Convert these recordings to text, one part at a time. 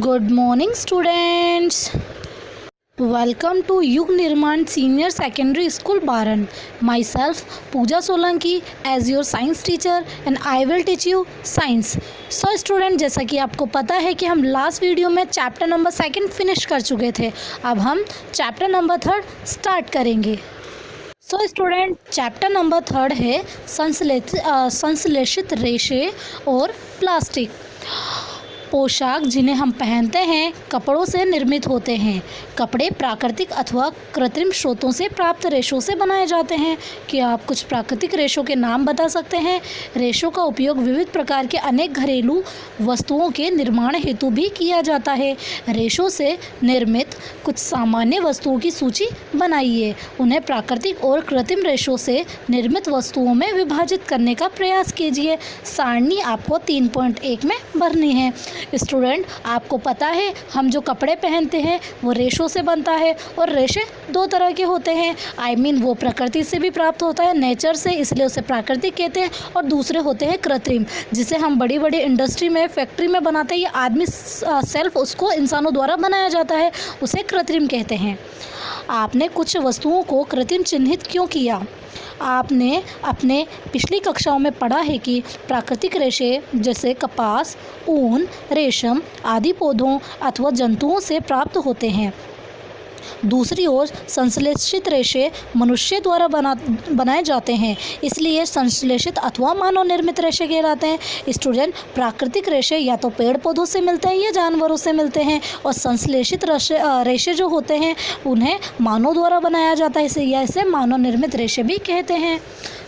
Good morning, students. Welcome to Yug Nirman Senior Secondary School, Baran. Myself, Pooja Solanki, as your science teacher, and I will teach you science. So, student, जैसा कि आपको पता है कि हम last video में chapter number 2 finish कर चुके थे. अब हम चैप्टर नंबर 3 स्टार्ट करेंगे. सो स्टूडेंट, चैप्टर नंबर 3 है संश्लेषित रेशे और प्लास्टिक. पोशाक जिन्हें हम पहनते हैं कपड़ों से निर्मित होते हैं. कपड़े प्राकृतिक अथवा कृत्रिम स्रोतों से प्राप्त रेशों से बनाए जाते हैं. क्या आप कुछ प्राकृतिक रेशों के नाम बता सकते हैं? रेशों का उपयोग विविध प्रकार के अनेक घरेलू वस्तुओं के निर्माण हेतु भी किया जाता है. रेशों से निर्मित कुछ सामान्य वस्तुओं की सूची बनाइए. उन्हें प्राकृतिक और कृत्रिम रेशों से निर्मित वस्तुओं में विभाजित करने का प्रयास कीजिए. सारणी आपको 3.1 में भरनी है. स्टूडेंट, आपको पता है हम जो कपड़े पहनते हैं वो रेशों से बनता है और रेशे 2 तरह के होते हैं. वो प्रकृति से भी प्राप्त होता है, नेचर से, इसलिए उसे प्राकृतिक कहते हैं. और दूसरे होते हैं कृत्रिम, जिसे हम बड़ी बड़ी इंडस्ट्री में, फैक्ट्री में बनाते हैं. ये आदमी सेल्फ उसको इंसानों द्वारा बनाया जाता है, उसे कृत्रिम कहते हैं. आपने कुछ वस्तुओं को कृत्रिम चिन्हित क्यों किया? आपने अपने पिछली कक्षाओं में पढ़ा है कि प्राकृतिक रेशे जैसे कपास, ऊन, रेशम आदि पौधों अथवा जंतुओं से प्राप्त होते हैं. दूसरी ओर संश्लेषित रेशे मनुष्य द्वारा बनाए जाते हैं, इसलिए संश्लेषित अथवा मानव निर्मित रेशे कहलाते हैं. स्टूडेंट, प्राकृतिक रेशे या तो पेड़ पौधों से मिलते हैं या जानवरों से मिलते हैं, और संश्लेषित रेशे जो होते हैं उन्हें मानव द्वारा बनाया जाता है, इसे मानव निर्मित रेशे भी कहते हैं.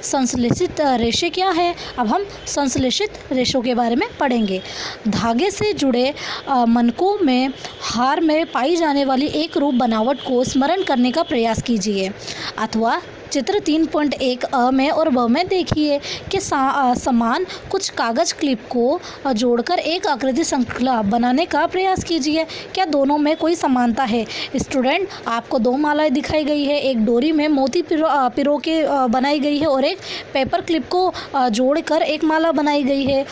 संश्लेषित रेशे क्या है? अब हम संश्लेषित रेशों के बारे में पढ़ेंगे. धागे से जुड़े मनकों में हार में पाई जाने वाली एक रूप बनावट को स्मरण करने का प्रयास कीजिए, अथवा चित्र 3.1 अ में और ब में देखिए कि समान कुछ कागज क्लिप को जोड़कर एक आकृति श्रृंखला बनाने का प्रयास कीजिए. क्या दोनों में कोई समानता है? स्टूडेंट, आपको 2 मालाएं दिखाई गई है. एक डोरी में मोती पिरो के बनाई गई है और एक पेपर क्लिप को जोड़कर एक माला बनाई गई है.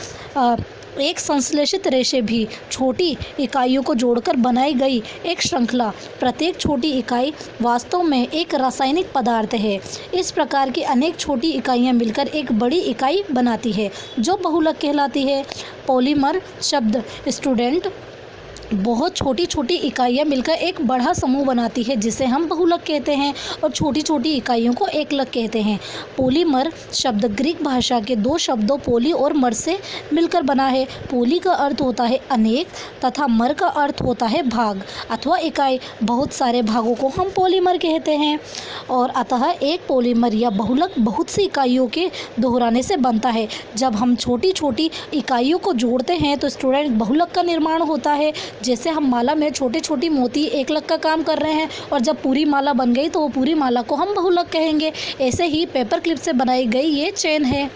एक संश्लेषित रेशे भी छोटी इकाइयों को जोड़कर बनाई गई एक श्रृंखला. प्रत्येक छोटी इकाई वास्तव में एक रासायनिक पदार्थ है. इस प्रकार की अनेक छोटी इकाइयां मिलकर एक बड़ी इकाई बनाती है जो बहुलक कहलाती है. पॉलीमर शब्द स्टूडेंट, बहुत छोटी छोटी इकाइयाँ मिलकर एक बड़ा समूह बनाती है जिसे हम बहुलक कहते हैं, और छोटी छोटी इकाइयों को एकलक कहते हैं. पॉलीमर शब्द ग्रीक भाषा के 2 शब्दों पोली और मर से मिलकर बना है. पोली का अर्थ होता है अनेक तथा मर का अर्थ होता है भाग अथवा इकाई. बहुत सारे भागों को हम पॉलीमर कहते हैं, और अतः एक पॉलीमर या बहुलक बहुत सी इकाइयों के दोहराने से बनता है. जब हम छोटी छोटी इकाइयों को जोड़ते हैं तो स्टूडेंट बहुलक का निर्माण होता है. जैसे हम माला में छोटी छोटी मोती एकलक का काम कर रहे हैं, और जब पूरी माला बन गई तो वो पूरी माला को हम बहुलक कहेंगे. ऐसे ही पेपर क्लिप से बनाई गई ये चेन है.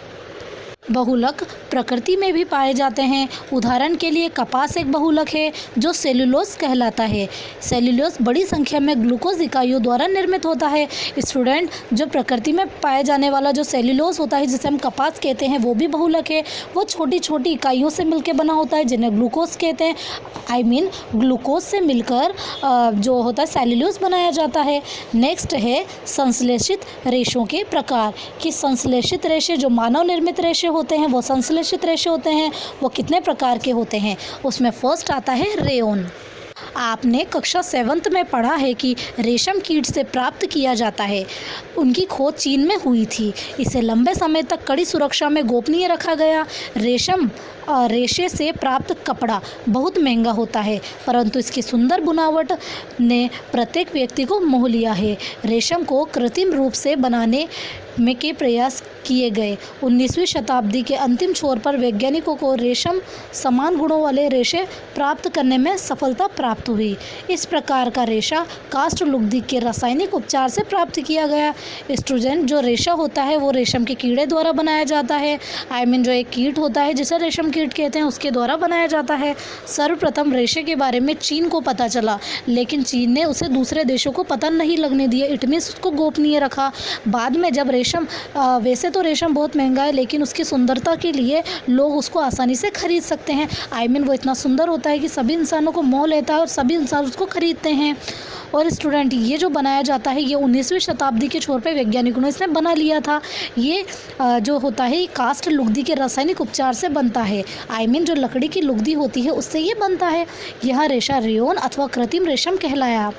बहुलक प्रकृति में भी पाए जाते हैं. उदाहरण के लिए कपास एक बहुलक है जो सेल्यूलोज कहलाता है. सेल्यूलोज बड़ी संख्या में ग्लूकोज इकाइयों द्वारा निर्मित होता है. स्टूडेंट, जो प्रकृति में पाए जाने वाला जो सेल्यूलोज होता है जिसे हम कपास कहते हैं वो भी बहुलक है. वो छोटी छोटी इकाइयों से मिलकर बना होता है जिन्हें ग्लूकोज कहते हैं. ग्लूकोज से मिलकर जो होता है सेल्यूलोज बनाया जाता है. नेक्स्ट है संश्लेषित रेशों के प्रकार. कि संश्लेषित रेशे जो मानव निर्मित रेशे होते हैं वो संश्लेषित रेशे होते हैं. वो कितने प्रकार के होते हैं? उसमें फर्स्ट आता है रेयोन. आपने कक्षा 7th में पढ़ा है कि रेशम कीट से प्राप्त किया जाता है. उनकी खोज चीन में हुई थी. इसे लंबे समय तक कड़ी सुरक्षा में गोपनीय रखा गया. रेशे से प्राप्त कपड़ा बहुत महंगा होता है, परंतु इसकी सुंदर बुनावट ने प्रत्येक व्यक्ति को मोह लिया है. रेशम को कृत्रिम रूप से बनाने में के प्रयास किए गए. 19वीं शताब्दी के अंतिम छोर पर वैज्ञानिकों को रेशम समान गुणों वाले रेशे प्राप्त करने में सफलता प्राप्त हुई. इस प्रकार का रेशा काष्ठ लुगदी के रासायनिक उपचार से प्राप्त किया गया. स्टूडेंट, जो रेशा होता है वो रेशम के कीड़े द्वारा बनाया जाता है. जो एक कीट होता है जिसे रेशम किट कहते हैं, उसके द्वारा बनाया जाता है। सर्वप्रथम रेशे के बारे में चीन को पता चला, लेकिन चीन ने उसे दूसरे देशों को पता नहीं लगने दिया। इट मीन्स उसको गोपनीय रखा। बाद में जब रेशम वैसे तो रेशम बहुत महंगा है, लेकिन उसकी सुंदरता के लिए लोग उसको आसानी से खरीद सकते हैं। वो इतना सुंदर होता है कि सभी इंसानों को मोह लेता है और सभी इंसान उसको खरीदते हैं। और स्टूडेंट, ये जो बनाया जाता है ये 19वीं शताब्दी के छोर पे वैज्ञानिकों ने इसने बना लिया था। ये जो होता है कास्ट लुगदी के रासायनिक उपचार से बनता है। जो लकड़ी की लुगदी होती है उससे ये बनता है। यह रेशा रेयोन अथवा कृत्रिम रेशम कहलाया।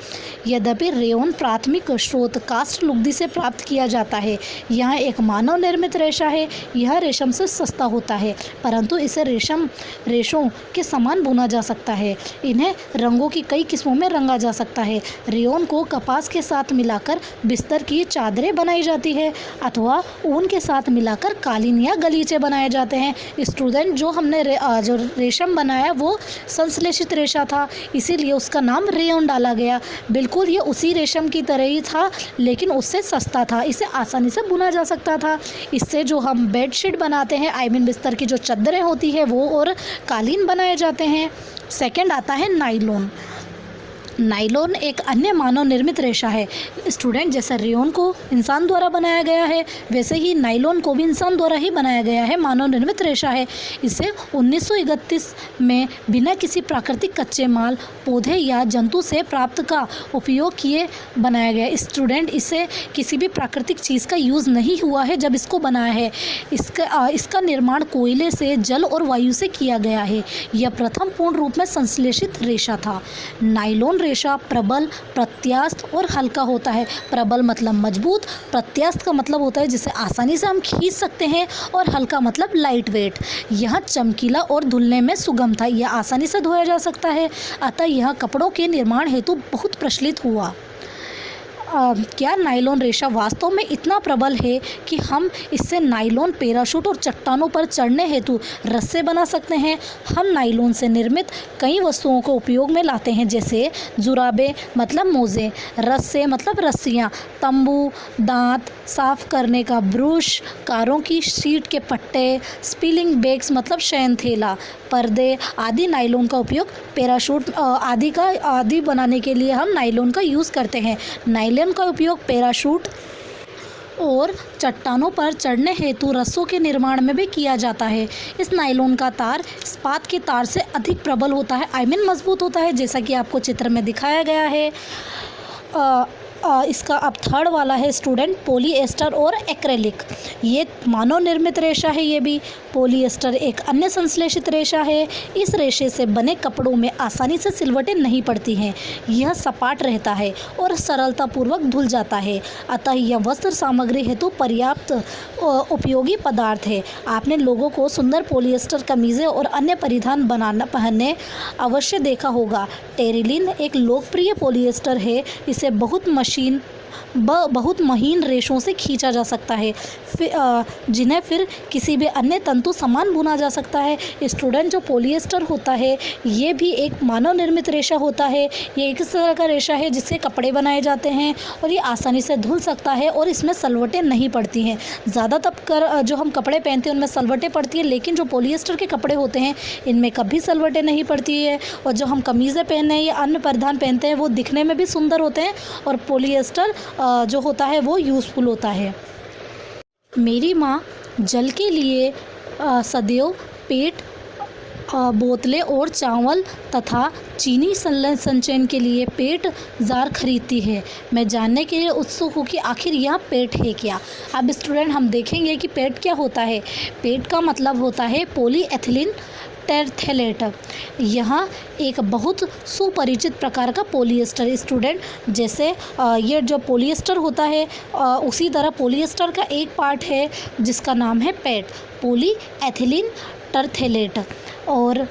यद्यपि रेयोन प्राथमिक स्रोत कास्ट लुगदी से प्राप्त किया जाता है, यह एक मानव निर्मित रेशा है। यह रेशम से सस्ता होता है, परंतु इसे रेशों के समान बुना जा सकता है। इन्हें रंगों की कई किस्मों में रंगा जा सकता है। रेयोन को कपास के साथ मिलाकर बिस्तर की चादरें बनाई जाती है अथवा ऊन के साथ मिलाकर कालीन या गलीचे बनाए जाते हैं। स्टूडेंट, जो हमने जो रेशम बनाया वो संश्लेषित रेशा था, इसीलिए उसका नाम रेयोन डाला गया। बिल्कुल ये उसी रेशम की तरह ही था, लेकिन उससे सस्ता था। इसे आसानी से बुना जा सकता था। इससे जो हम बेडशीट बनाते हैं, बिस्तर की जो चादरें होती है वो और कालीन बनाए जाते हैं। सेकंड आता है नायलॉन। नायलॉन एक अन्य मानव निर्मित रेशा है। स्टूडेंट, जैसे रेयोन को इंसान द्वारा बनाया गया है, वैसे ही नायलॉन को भी इंसान द्वारा ही बनाया गया है। मानव निर्मित रेशा है। इसे 1931 में बिना किसी प्राकृतिक कच्चे माल, पौधे या जंतु से प्राप्त का उपयोग किए बनाया गया। स्टूडेंट, इसे किसी भी प्राकृतिक चीज़ का यूज़ नहीं हुआ है जब इसको बनाया है। इसका निर्माण कोयले से, जल और वायु से किया गया है। यह प्रथम पूर्ण रूप में संश्लेषित रेशा था। नायलॉन रेशा प्रबल, प्रत्यास्थ और हल्का होता है। प्रबल मतलब मजबूत, प्रत्यास्थ का मतलब होता है जिसे आसानी से हम खींच सकते हैं, और हल्का मतलब लाइट वेट। यह चमकीला और धुलने में सुगम था। यह आसानी से धोया जा सकता है, अतः यह कपड़ों के निर्माण हेतु बहुत प्रचलित हुआ। क्या नायलॉन रेशा वास्तव में इतना प्रबल है कि हम इससे नायलॉन पैराशूट और चट्टानों पर चढ़ने हेतु रस्से बना सकते हैं? हम नायलॉन से निर्मित कई वस्तुओं को उपयोग में लाते हैं, जैसे जुराबे मतलब मोज़े, रस्से मतलब रस्सियाँ, तंबू, दांत साफ करने का ब्रश, कारों की शीट के पट्टे, स्पिलिंग बैग्स मतलब शयन थैला, पर्दे आदि। नायलॉन का उपयोग पैराशूट आदि बनाने के लिए हम नायलॉन का यूज़ करते हैं। नायलॉन का उपयोग पैराशूट और चट्टानों पर चढ़ने हेतु रस्सों के निर्माण में भी किया जाता है। इस नायलॉन का तार इस्पात के तार से अधिक प्रबल होता है, मजबूत होता है, जैसा कि आपको चित्र में दिखाया गया है। इसका अब थर्ड वाला है स्टूडेंट, पॉलीएस्टर और एक्रेलिक। ये मानव निर्मित रेशा है। ये भी पॉलीएस्टर एक अन्य संश्लेषित रेशा है। इस रेशे से बने कपड़ों में आसानी से सिलवटें नहीं पड़ती हैं। यह सपाट रहता है और सरलतापूर्वक धुल जाता है, अतः यह वस्त्र सामग्री हेतु पर्याप्त उपयोगी पदार्थ है। आपने लोगों को सुंदर पॉलीएस्टर कमीज़ें और अन्य परिधान पहनने अवश्य देखा होगा। टेरिलिन एक लोकप्रिय पॉलीएस्टर है। इसे बहुत महीन रेशों से खींचा जा सकता है, जिन्हें फिर किसी भी अन्य तंतु समान बुना जा सकता है। स्टूडेंट, जो पॉलीएस्टर होता है ये भी एक मानव निर्मित रेशा होता है। ये एक इस तरह का रेशा है जिससे कपड़े बनाए जाते हैं, और ये आसानी से धुल सकता है और इसमें सलवटें नहीं पड़ती हैं। ज़्यादातर जो हम कपड़े पहनते हैं उनमें सलवटें पड़ती हैं, लेकिन जो पॉलीएस्टर के कपड़े होते हैं इनमें कभी सलवटें नहीं पड़ती है। और जो हम कमीज़ें पहनते हैं या अन्य परिधान पहनते हैं वो दिखने में भी सुंदर होते हैं, और पॉलीएस्टर जो होता है वो यूज़फुल होता है। मेरी माँ जल के लिए सदैव पेट, बोतलें और चावल तथा चीनी संचयन के लिए पेट जार खरीदती है। मैं जानने के लिए उत्सुक हूँ कि आखिर यह पेट है क्या। अब स्टूडेंट, हम देखेंगे कि पेट क्या होता है। पेट का मतलब होता है पॉलीएथिलीन टेरथेलेट। यह एक बहुत सुपरिचित प्रकार का पॉलीएस्टर। स्टूडेंट, जैसे ये जो पॉलीएस्टर होता है उसी तरह पॉलीएस्टर का एक पार्ट है जिसका नाम है पेट, पॉलीएथिलीन टेरथेलेट। और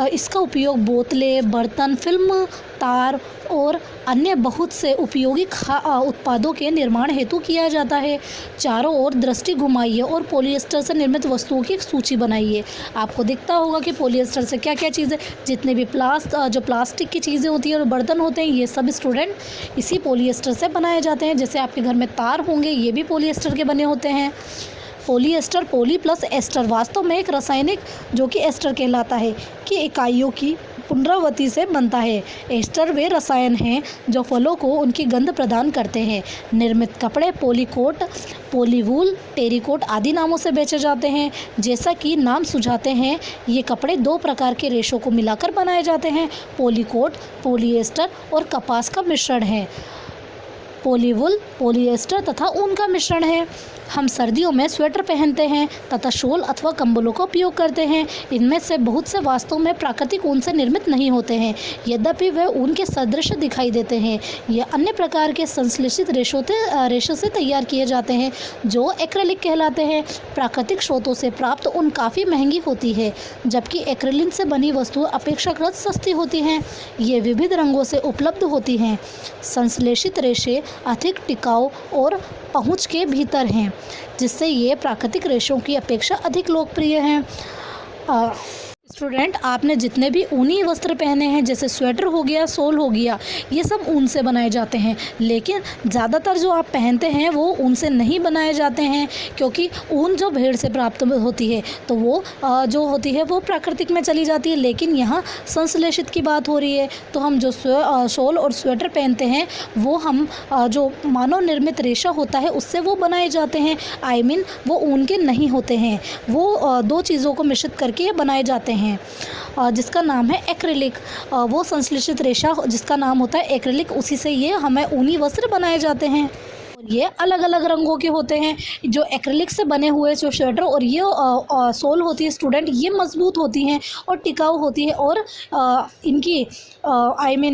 इसका उपयोग बोतलें, बर्तन, फिल्म, तार और अन्य बहुत से उपयोगी उत्पादों के निर्माण हेतु किया जाता है। चारों ओर दृष्टि घुमाइए और पॉलीएस्टर से निर्मित वस्तुओं की एक सूची बनाइए। आपको दिखता होगा कि पॉलीएस्टर से क्या क्या चीज़ें, जितने भी जो प्लास्टिक की चीज़ें होती हैं और बर्तन होते हैं, ये सब स्टूडेंट इसी पॉलीएस्टर से बनाए जाते हैं। जैसे आपके घर में तार होंगे, ये भी पॉलीएस्टर के बने होते हैं। पॉलीएस्टर पॉली प्लस एस्टर वास्तव में एक रासायनिक जो कि एस्टर कहलाता है कि इकाइयों की पुनरावृत्ति से बनता है। एस्टर वे रसायन हैं जो फलों को उनकी गंध प्रदान करते हैं। निर्मित कपड़े पॉलीकोट, पॉलीवूल, टेरिकोट आदि नामों से बेचे जाते हैं। जैसा कि नाम सुझाते हैं, ये कपड़े दो प्रकार के रेशों को मिलाकर बनाए जाते हैं। पॉलीकोट पॉलीएस्टर और कपास का मिश्रण है। पॉलीवूल पॉलीएस्टर तथा ऊन का मिश्रण है। हम सर्दियों में स्वेटर पहनते हैं तथा शॉल अथवा कंबलों का उपयोग करते हैं। इनमें से बहुत से वास्तव में प्राकृतिक ऊन से निर्मित नहीं होते हैं, यद्यपि वे ऊन के सदृश दिखाई देते हैं। ये अन्य प्रकार के संश्लेषित रेशों से तैयार किए जाते हैं जो एक्रेलिक कहलाते हैं। प्राकृतिक स्रोतों से प्राप्त ऊन काफ़ी महंगी होती है, जबकि एक्रेलिन से बनी वस्तुएं अपेक्षाकृत सस्ती होती हैं। ये विविध रंगों से उपलब्ध होती हैं। संश्लेषित रेशे अधिक टिकाऊ और पहुंच के भीतर हैं, जिससे ये प्राकृतिक रेशों की अपेक्षा अधिक लोकप्रिय हैं। स्टूडेंट, आपने जितने भी ऊनी वस्त्र पहने हैं, जैसे स्वेटर हो गया, शॉल हो गया, ये सब ऊन से बनाए जाते हैं। लेकिन ज़्यादातर जो आप पहनते हैं वो ऊन से नहीं बनाए जाते हैं, क्योंकि ऊन जो भेड़ से प्राप्त होती है तो वो जो होती है वो प्राकृतिक में चली जाती है। लेकिन यहाँ संश्लेषित की बात हो रही है, तो हम जो शॉल और स्वेटर पहनते हैं वो हम जो मानव निर्मित रेशा होता है उससे वो बनाए जाते हैं। वो ऊन के नहीं होते हैं, वो दो चीज़ों को मिश्रित करके बनाए जाते हैं, जिसका नाम है एक्रिलिक। वो संश्लेषित रेशा जिसका नाम होता है एक्रिलिक, उसी से ये हमें ऊनी वस्त्र बनाए जाते हैं। ये अलग अलग रंगों के होते हैं। जो एक्रिलिक से बने हुए जो स्वेटर और ये सोल होती है स्टूडेंट, ये मजबूत होती हैं और टिकाऊ होती है, और इनकी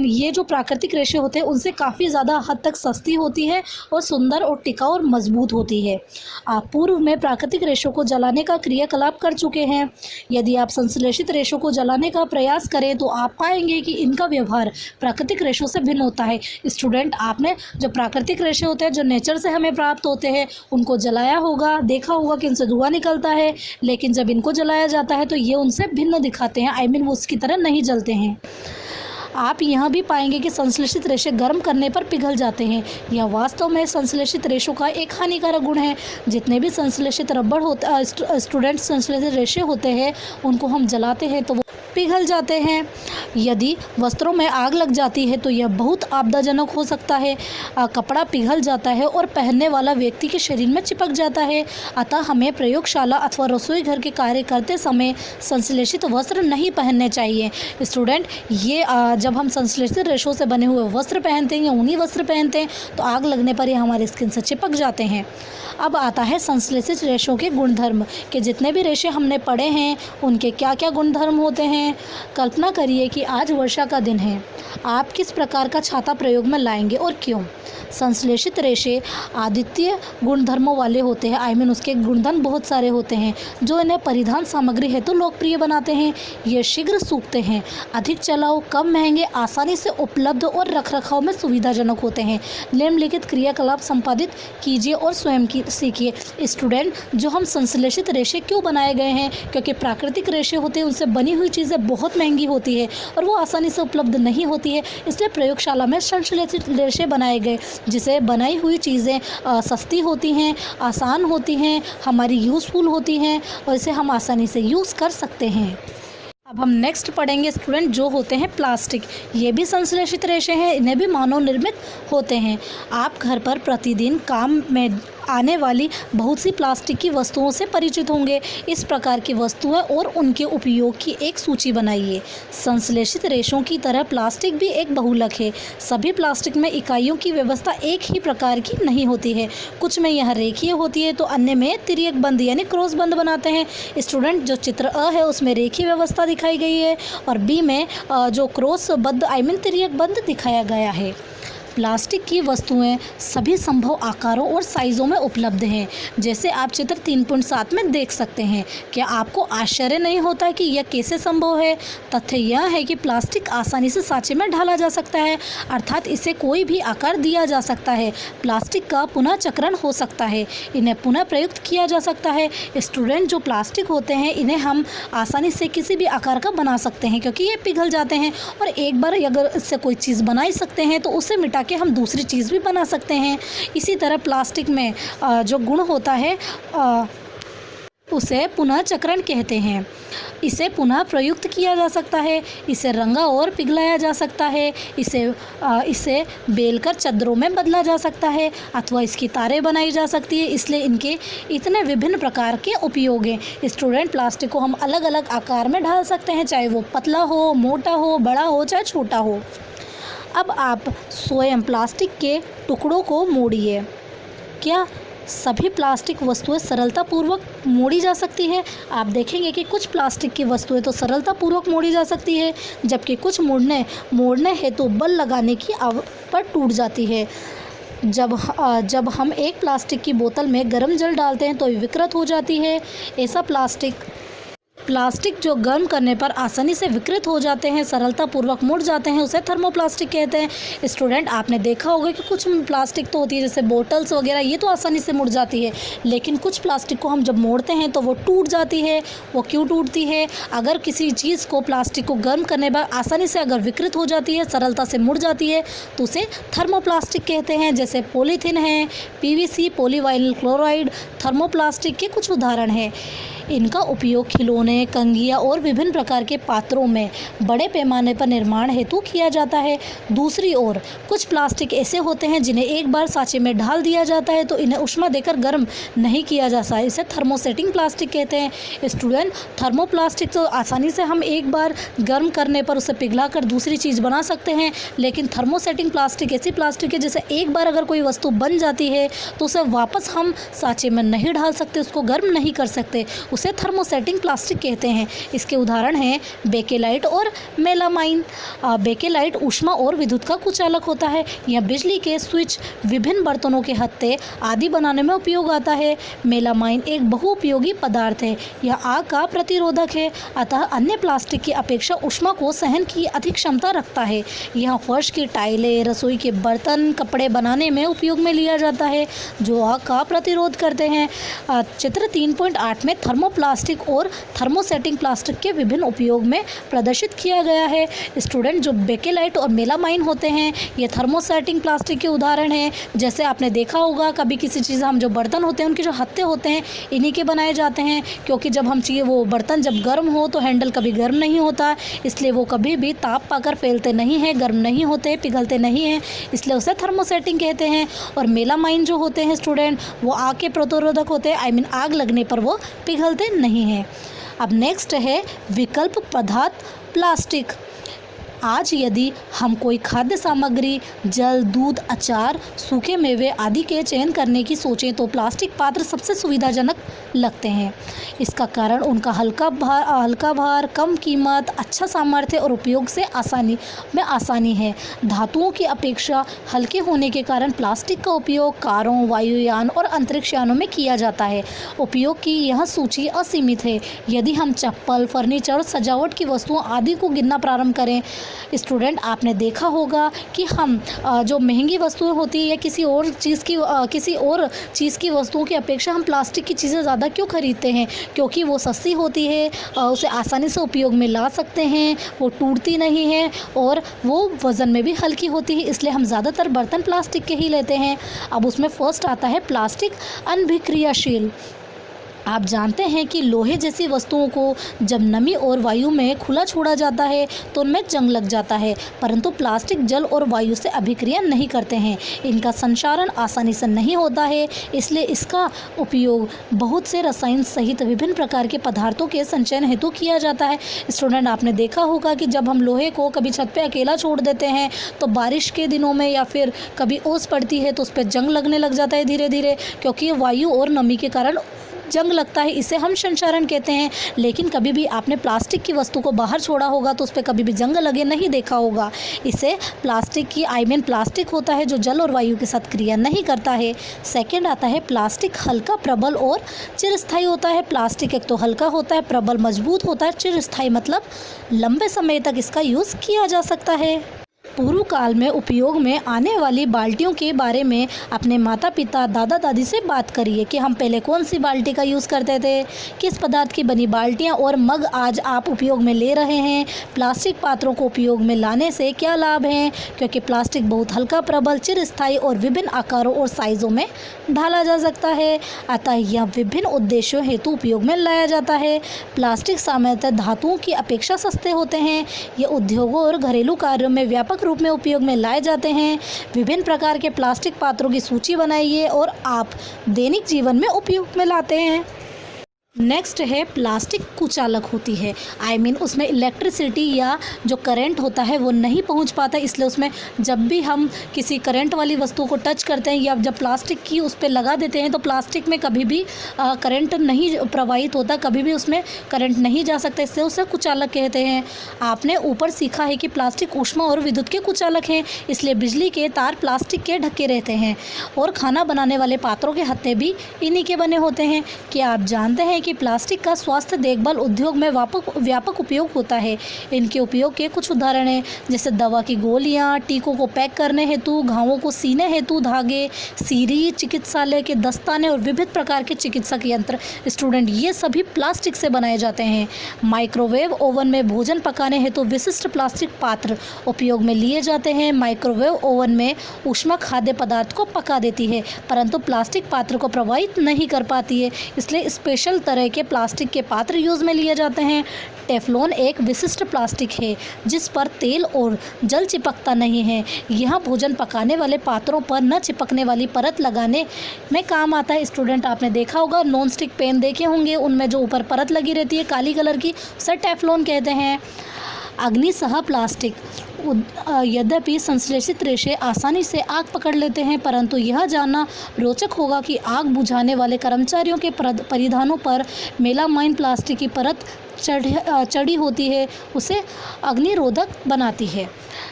ये जो प्राकृतिक रेशे होते हैं उनसे काफ़ी ज़्यादा हद तक सस्ती होती है और सुंदर और टिकाऊ और मजबूत होती है। आप पूर्व में प्राकृतिक रेशों को जलाने का क्रियाकलाप कर चुके हैं। यदि आप संश्लेषित रेशों को जलाने का प्रयास करें तो आप पाएंगे कि इनका व्यवहार प्राकृतिक रेशों से भिन्न होता है। स्टूडेंट, आपने जो प्राकृतिक रेशे होते हैं जो नेचर से हमें प्राप्त होते हैं उनको जलाया होगा, देखा होगा कि इनसे धुआं निकलता है, लेकिन जब इनको जलाया जाता है तो ये उनसे भिन्न दिखाते हैं। वो उसकी तरह नहीं जलते हैं। आप यहाँ भी पाएंगे कि संश्लेषित रेशे गर्म करने पर पिघल जाते हैं। यह वास्तव में संश्लेषित रेशों का एक हानिकारक गुण है। जितने भी संश्लेषित स्टूडेंट संश्लेषित रेशे होते हैं उनको हम जलाते हैं तो वो पिघल जाते हैं। यदि वस्त्रों में आग लग जाती है तो यह बहुत आपदाजनक हो सकता है। कपड़ा पिघल जाता है और पहनने वाला व्यक्ति के शरीर में चिपक जाता है। अतः हमें प्रयोगशाला अथवा रसोई घर के कार्य करते समय संश्लेषित वस्त्र नहीं पहनने चाहिए। स्टूडेंट, ये जब हम संश्लेषित रेशों से बने हुए वस्त्र पहनते हैं या ऊनी वस्त्र पहनते हैं तो आग लगने पर ये हमारी स्किन से चिपक जाते हैं। अब आता है संश्लेषित रेशों के गुणधर्म कि जितने भी रेशे हमने पढ़े हैं उनके क्या क्या गुणधर्म होते हैं। कल्पना करिए कि आज वर्षा का दिन है। आप किस प्रकार का छाता प्रयोग में लाएंगे और क्यों? संश्लेषित रेशे आदित्य गुणधर्मों वाले होते हैं। उसके गुणधर्म बहुत सारे होते हैं जो इन्हें परिधान सामग्री हेतु लोकप्रिय बनाते हैं। ये शीघ्र सूखते हैं, अधिक चलाऊ, कम महंगे, आसानी से उपलब्ध और रखरखाव में सुविधाजनक होते हैं। निम्नलिखित क्रियाकलाप संपादित कीजिए और स्वयं सीखिए। स्टूडेंट, जो हम संश्लेषित रेशे क्यों बनाए गए हैं? क्योंकि प्राकृतिक रेशे होते हैं, उनसे बनी हुई चीज़ें बहुत महंगी होती है और वो आसानी से उपलब्ध नहीं होती है, इसलिए प्रयोगशाला में संश्लेषित रेशे बनाए गए, जिसे बनाई हुई चीज़ें सस्ती होती हैं, आसान होती हैं, हमारी यूज़फुल होती हैं और इसे हम आसानी से यूज़ कर सकते हैं। अब हम नेक्स्ट पढ़ेंगे स्टूडेंट जो होते हैं प्लास्टिक। ये भी संश्लेषित रेशे हैं, इन्हें भी मानव निर्मित होते हैं। आप घर पर प्रतिदिन काम में आने वाली बहुत सी प्लास्टिक की वस्तुओं से परिचित होंगे। इस प्रकार की वस्तुएं और उनके उपयोग की एक सूची बनाइए। संश्लेषित रेशों की तरह प्लास्टिक भी एक बहुलक है। सभी प्लास्टिक में इकाइयों की व्यवस्था एक ही प्रकार की नहीं होती है। कुछ में यह रेखीय होती है तो अन्य में तिर्यक बंद यानी क्रॉस बंद बनाते हैं। स्टूडेंट, जो चित्र अ है उसमें रेखीय व्यवस्था दिखाई गई है और बी में जो क्रॉस बंद तिर्यक बंद दिखाया गया है। प्लास्टिक की वस्तुएं सभी संभव आकारों और साइज़ों में उपलब्ध हैं, जैसे आप चित्र 3.7 में देख सकते हैं। क्या आपको आश्चर्य नहीं होता कि यह कैसे संभव है? तथ्य यह है कि प्लास्टिक आसानी से सांचे में ढाला जा सकता है, अर्थात इसे कोई भी आकार दिया जा सकता है। प्लास्टिक का पुनः चक्रण हो सकता है, इन्हें पुनः प्रयुक्त किया जा सकता है। स्टूडेंट, जो प्लास्टिक होते हैं इन्हें हम आसानी से किसी भी आकार का बना सकते हैं क्योंकि ये पिघल जाते हैं, और एक बार अगर इससे कोई चीज़ बना ही सकते हैं तो उसे मिटा कि हम दूसरी चीज़ भी बना सकते हैं। इसी तरह प्लास्टिक में जो गुण होता है उसे पुनः चक्रण कहते हैं। इसे पुनः प्रयुक्त किया जा सकता है, इसे रंगा और पिघलाया जा सकता है, इसे बेलकर चद्दरों में बदला जा सकता है अथवा इसकी तारें बनाई जा सकती है। इसलिए इनके इतने विभिन्न प्रकार के उपयोग हैं। स्टूडेंट, प्लास्टिक को हम अलग अलग आकार में ढाल सकते हैं, चाहे वो पतला हो, मोटा हो, बड़ा हो, चाहे छोटा हो। अब आप स्वयं प्लास्टिक के टुकड़ों को मोड़िए। क्या सभी प्लास्टिक वस्तुएं सरलतापूर्वक मोड़ी जा सकती है? आप देखेंगे कि कुछ प्लास्टिक की वस्तुएं तो सरलतापूर्वक मोड़ी जा सकती है, जबकि कुछ मोड़ने हेतु बल लगाने की पर टूट जाती है। जब हम एक प्लास्टिक की बोतल में गर्म जल डालते हैं तो विकृत हो जाती है। ऐसा प्लास्टिक जो गर्म करने पर आसानी से विकृत हो जाते हैं, सरलतापूर्वक मुड़ जाते हैं, उसे थर्मोप्लास्टिक कहते हैं। स्टूडेंट, आपने देखा होगा कि कुछ प्लास्टिक तो होती है जैसे बोटल्स वगैरह, ये तो आसानी से मुड़ जाती है, लेकिन कुछ प्लास्टिक को हम जब मोड़ते हैं तो वो टूट जाती है। वो क्यों टूटती है? अगर किसी चीज़ को, प्लास्टिक को गर्म करने पर आसानी से अगर विकृत हो जाती है, सरलता से मुड़ जाती है, तो उसे थर्मोप्लास्टिक कहते हैं। जैसे पॉलीथीन है, PVC, पॉलीविनाइल क्लोराइड थर्मोप्लास्टिक के कुछ उदाहरण हैं। इनका उपयोग खिलौने, कंघियाँ और विभिन्न प्रकार के पात्रों में बड़े पैमाने पर निर्माण हेतु किया जाता है। दूसरी ओर कुछ प्लास्टिक ऐसे होते हैं जिन्हें एक बार सांचे में ढाल दिया जाता है तो इन्हें ऊष्मा देकर गर्म नहीं किया जा सकता। इसे थर्मोसेटिंग प्लास्टिक कहते हैं। स्टूडेंट, थर्मोप्लास्टिक तो आसानी से हम एक बार गर्म करने पर उसे पिघलाकर दूसरी चीज़ बना सकते हैं, लेकिन थर्मोसेटिंग प्लास्टिक ऐसी प्लास्टिक है जैसे एक बार अगर कोई वस्तु बन जाती है तो उसे वापस हम सांचे में नहीं डाल सकते, उसको गर्म नहीं कर सकते, उसे थर्मोसेटिंग प्लास्टिक कहते हैं। इसके उदाहरण हैं बेकेलाइट और मेलामाइन। बेकेलाइट ऊष्मा और विद्युत का कुचालक होता है। यह बिजली के स्विच, विभिन्न बर्तनों के हत्थे आदि बनाने में उपयोग आता है। मेलामाइन एक बहुउपयोगी पदार्थ है। यह आग का प्रतिरोधक है, अतः अन्य प्लास्टिक की अपेक्षा ऊष्मा को सहन की अधिक क्षमता रखता है। यह फर्श की टाइलें, रसोई के बर्तन, कपड़े बनाने में उपयोग में लिया जाता है जो आग का प्रतिरोध करते हैं। चित्र 3.8 में थर्मोप्लास्टिक और थर्मोसेटिंग प्लास्टिक के विभिन्न उपयोग में प्रदर्शित किया गया है। स्टूडेंट, जो बेकेलाइट और मेलामाइन होते हैं ये थर्मोसेटिंग प्लास्टिक के उदाहरण हैं। जैसे आपने देखा होगा कभी किसी चीज़, हम जो बर्तन होते हैं उनके जो हत्थे होते हैं इन्हीं के बनाए जाते हैं, क्योंकि जब हम चाहिए वो बर्तन जब गर्म हो तो हैंडल कभी गर्म नहीं होता, इसलिए वो कभी भी ताप पाकर फैलते नहीं हैं, गर्म नहीं होते, पिघलते नहीं हैं, इसलिए उसे थर्मोसेटिंग कहते हैं। और मेलामाइन जो होते हैं स्टूडेंट, वो आग के प्रतिरोधक होते हैं, आग लगने पर वो पिघलते नहीं हैं। अब नेक्स्ट है विकल्प पदार्थ प्लास्टिक। आज यदि हम कोई खाद्य सामग्री, जल, दूध, अचार, सूखे मेवे आदि के चयन करने की सोचें तो प्लास्टिक पात्र सबसे सुविधाजनक लगते हैं। इसका कारण उनका हल्का भार, कम कीमत, अच्छा सामर्थ्य और उपयोग से आसानी है। धातुओं की अपेक्षा हल्के होने के कारण प्लास्टिक का उपयोग कारों, वायुयान और अंतरिक्ष यानों में किया जाता है। उपयोग की यह सूची असीमित है। यदि हम चप्पल, फर्नीचर, सजावट की वस्तुओं आदि को गिनना प्रारंभ करें, स्टूडेंट आपने देखा होगा कि हम जो महंगी वस्तुएं होती है या किसी और चीज़ की वस्तुओं की अपेक्षा हम प्लास्टिक की चीज़ें ज़्यादा क्यों खरीदते हैं? क्योंकि वो सस्ती होती है, उसे आसानी से उपयोग में ला सकते हैं, वो टूटती नहीं है और वो वज़न में भी हल्की होती है, इसलिए हम ज़्यादातर बर्तन प्लास्टिक के ही लेते हैं। अब उसमें फर्स्ट आता है प्लास्टिक अनभिक्रियाशील। आप जानते हैं कि लोहे जैसी वस्तुओं को जब नमी और वायु में खुला छोड़ा जाता है तो उनमें जंग लग जाता है, परंतु प्लास्टिक जल और वायु से अभिक्रिया नहीं करते हैं। इनका संचारण आसानी से नहीं होता है, इसलिए इसका उपयोग बहुत से रसायन सहित विभिन्न प्रकार के पदार्थों के संचयन हेतु किया जाता है। स्टूडेंट आपने देखा होगा कि जब हम लोहे को कभी छत पे अकेला छोड़ देते हैं तो बारिश के दिनों में या फिर कभी ओस पड़ती है तो उस पर जंग लगने लग जाता है धीरे धीरे, क्योंकि वायु और नमी के कारण जंग लगता है, इसे हम संचारण कहते हैं। लेकिन कभी भी आपने प्लास्टिक की वस्तु को बाहर छोड़ा होगा तो उस पर कभी भी जंग लगे नहीं देखा होगा। इसे प्लास्टिक होता है जो जल और वायु के साथ क्रिया नहीं करता है। सेकंड आता है प्लास्टिक हल्का, प्रबल और चिरस्थायी होता है। प्लास्टिक एक तो हल्का होता है, प्रबल मजबूत होता है, चिरस्थायी मतलब लंबे समय तक इसका यूज़ किया जा सकता है। पूर्व काल में उपयोग में आने वाली बाल्टियों के बारे में अपने माता पिता दादा दादी से बात करिए कि हम पहले कौन सी बाल्टी का यूज़ करते थे, किस पदार्थ की बनी बाल्टियाँ और मग आज आप उपयोग में ले रहे हैं, प्लास्टिक पात्रों को उपयोग में लाने से क्या लाभ हैं, क्योंकि प्लास्टिक बहुत हल्का, प्रबल, चिरस्थायी और विभिन्न आकारों और साइज़ों में ढाला जा सकता है, अतः यह विभिन्न उद्देश्यों हेतु उपयोग में लाया जाता है। प्लास्टिक सामान्यतः धातुओं की अपेक्षा सस्ते होते हैं। ये उद्योगों और घरेलू कार्यों में व्यापक रूप में उपयोग में लाए जाते हैं। विभिन्न प्रकार के प्लास्टिक पात्रों की सूची बनाइए और आप दैनिक जीवन में उपयोग में लाते हैं। नेक्स्ट है प्लास्टिक कुचालक होती है। उसमें इलेक्ट्रिसिटी या जो करंट होता है वो नहीं पहुंच पाता, इसलिए उसमें जब भी हम किसी करंट वाली वस्तु को टच करते हैं या जब प्लास्टिक की उस पर लगा देते हैं तो प्लास्टिक में कभी भी करंट नहीं प्रवाहित होता, कभी भी उसमें करंट नहीं जा सकता, इसलिए उसे कुचालक कहते हैं। आपने ऊपर सीखा है कि प्लास्टिक ऊष्मा और विद्युत के कुचालक हैं, इसलिए बिजली के तार प्लास्टिक के ढके रहते हैं और खाना बनाने वाले पात्रों के हत्थे भी इन्हीं के बने होते हैं। क्या आप जानते हैं कि प्लास्टिक का स्वास्थ्य देखभाल उद्योग में व्यापक उपयोग होता है? इनके उपयोग के कुछ उदाहरण हैं, जैसे दवा की गोलियां, टीकों को पैक करने हेतु, घावों को सीने हेतु धागे, सीरी, चिकित्सालय के दस्ताने और विविध प्रकार के चिकित्सक यंत्र। स्टूडेंट, ये सभी प्लास्टिक से बनाए जाते हैं। माइक्रोवेव ओवन में भोजन पकाने हेतु विशिष्ट प्लास्टिक पात्र उपयोग में लिए जाते हैं। माइक्रोवेव ओवन में ऊष्मा खाद्य पदार्थ को पका देती है, परंतु प्लास्टिक पात्र को प्रभावित नहीं कर पाती है, इसलिए स्पेशल तरह के प्लास्टिक के पात्र यूज़ में लिए जाते हैं। टेफ्लॉन एक विशिष्ट प्लास्टिक है जिस पर तेल और जल चिपकता नहीं है। यह भोजन पकाने वाले पात्रों पर न चिपकने वाली परत लगाने में काम आता है। स्टूडेंट, आपने देखा होगा नॉन स्टिक पैन देखे होंगे, उनमें जो ऊपर परत लगी रहती है काली कलर की, उसे टेफ्लॉन कहते हैं। अग्निसह प्लास्टिक, यद्यपि संश्लेषित रेशे आसानी से आग पकड़ लेते हैं, परंतु यह जानना रोचक होगा कि आग बुझाने वाले कर्मचारियों के परिधानों पर मेलामाइन प्लास्टिक की परत चढ़ी होती है, उसे अग्निरोधक बनाती है।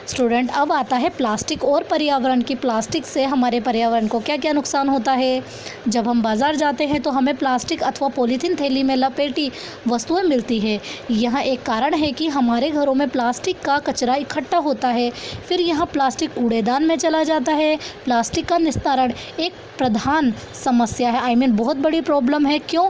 स्टूडेंट, अब आता है प्लास्टिक और पर्यावरण की। प्लास्टिक से हमारे पर्यावरण को क्या क्या नुकसान होता है? जब हम बाज़ार जाते हैं तो हमें प्लास्टिक अथवा पॉलीथीन थैली में लपेटी वस्तुएं मिलती है। यह एक कारण है कि हमारे घरों में प्लास्टिक का कचरा इकट्ठा होता है, फिर यह प्लास्टिक कूड़ेदान में चला जाता है। प्लास्टिक का निस्तारण एक प्रधान समस्या है, बहुत बड़ी प्रॉब्लम है। क्यों?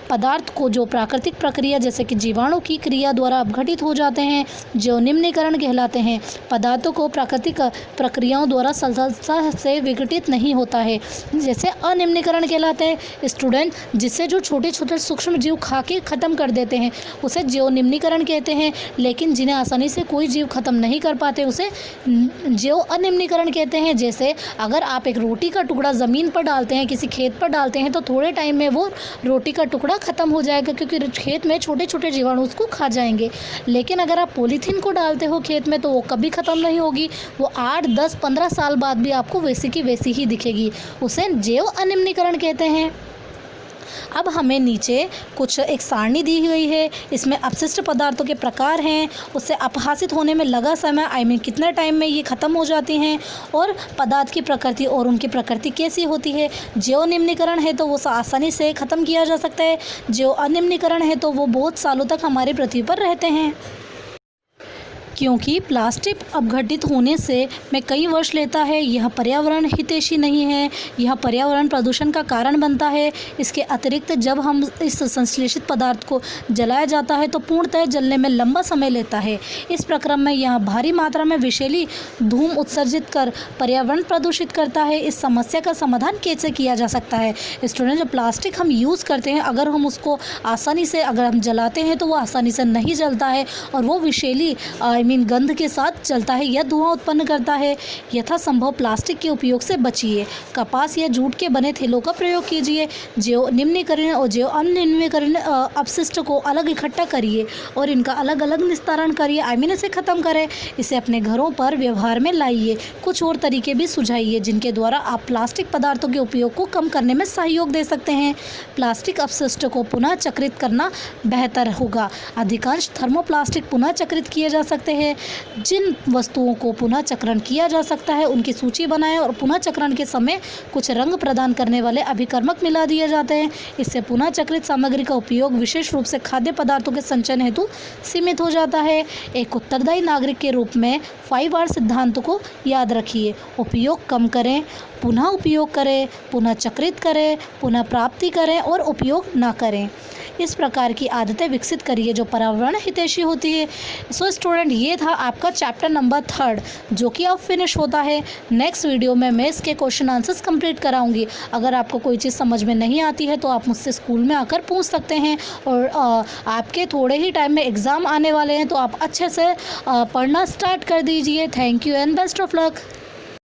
पदार्थ को जो प्राकृतिक प्रक्रिया जैसे कि जीवाणु की क्रिया द्वारा अपघटित हो जाते हैं, जो निम्नीकरण कहलाते हैं। पदार्थों को प्राकृतिक प्रक्रियाओं द्वारा सरलता से विघटित नहीं होता है, जैसे अनिम्नीकरण कहलाते हैं। स्टूडेंट, जिससे जो छोटे छोटे सूक्ष्म जीव खा के ख़त्म कर देते हैं उसे जीव निम्नीकरण कहते हैं, लेकिन जिन्हें आसानी से कोई जीव ख़त्म नहीं कर पाते उसे जीव अनिम्नीकरण कहते हैं। जैसे अगर आप एक रोटी का टुकड़ा ज़मीन पर डालते हैं, किसी खेत पर डालते हैं, तो थोड़े टाइम में वो रोटी का टुकड़ा ख़त्म हो जाएगा, क्योंकि खेत में छोटे छोटे जीवाणु उसको खा जाएंगे। लेकिन अगर आप पॉलीथीन को डालते हो खेत में तो वो कभी ख़त्म नहीं होगी, वो 8, 10, 15 साल बाद भी आपको वैसी की वैसी ही दिखेगी। उसे जैव अनिम्नीकरण कहते हैं। अब हमें नीचे कुछ एक सारणी दी हुई है, इसमें अपशिष्ट पदार्थों के प्रकार हैं, उससे अपहासित होने में लगा समय कितने टाइम में ये ख़त्म हो जाती हैं, और पदार्थ की प्रकृति और उनकी प्रकृति कैसी होती है। जैव निम्नीकरण है तो वो आसानी से ख़त्म किया जा सकता है, जैव अनिम्नीकरण है तो वो बहुत सालों तक हमारी पृथ्वी पर रहते हैं। क्योंकि प्लास्टिक अपघटित होने से में कई वर्ष लेता है, यह पर्यावरण हितैषी नहीं है, यह पर्यावरण प्रदूषण का कारण बनता है। इसके अतिरिक्त जब हम इस संश्लेषित पदार्थ को जलाया जाता है तो पूर्णतः जलने में लंबा समय लेता है। इस प्रक्रम में यह भारी मात्रा में विषैली धूम उत्सर्जित कर पर्यावरण प्रदूषित करता है। इस समस्या का समाधान कैसे किया जा सकता है? स्टूडेंट, जो प्लास्टिक हम यूज़ करते हैं, अगर हम उसको आसानी से अगर हम जलाते हैं तो वो आसानी से नहीं जलता है और वो विषैली गंध के साथ चलता है या धुआं उत्पन्न करता है। यथासंभव प्लास्टिक के उपयोग से बचिए। कपास या जूट के बने थैलों का प्रयोग कीजिए। जैव निम्नीकरण और जैव अनिम्नीकरण अपशिष्ट को अलग इकट्ठा करिए और इनका अलग अलग निस्तारण करिए, इसे ख़त्म करें। इसे अपने घरों पर व्यवहार में लाइए। कुछ और तरीके भी सुझाइए जिनके द्वारा आप प्लास्टिक पदार्थों के उपयोग को कम करने में सहयोग दे सकते हैं। प्लास्टिक अपशिष्ट को पुनः चक्रित करना बेहतर होगा। अधिकांश थर्मोप्लास्टिक पुनः चक्रित किए जा सकते हैं। करते हैं। जिन वस्तुओं को पुनः चक्रण किया जा सकता है उनकी सूची बनाएं और पुनः चक्रण के समय कुछ रंग प्रदान करने वाले अभिकर्मक मिला दिए जाते हैं। इससे पुनः चक्रित सामग्री का उपयोग विशेष रूप से खाद्य पदार्थों के संचयन हेतु सीमित हो जाता है। एक उत्तरदायी नागरिक के रूप में 5R सिद्धांत को याद रखिए। उपयोग कम करें, पुनः उपयोग करें, पुनः चक्रित करें, पुनः प्राप्ति करें और उपयोग ना करें। इस प्रकार की आदतें विकसित करिए जो पर्यावरण हितैषी होती है। सो स्टूडेंट, ये था आपका चैप्टर नंबर 3 जो कि अब फिनिश होता है। नेक्स्ट वीडियो में मैं इसके क्वेश्चन आंसर्स कंप्लीट कराऊंगी। अगर आपको कोई चीज़ समझ में नहीं आती है तो आप मुझसे स्कूल में आकर पूछ सकते हैं। और आपके थोड़े ही टाइम में एग्ज़ाम आने वाले हैं तो आप अच्छे से पढ़ना स्टार्ट कर दीजिए। Thank you and best of luck.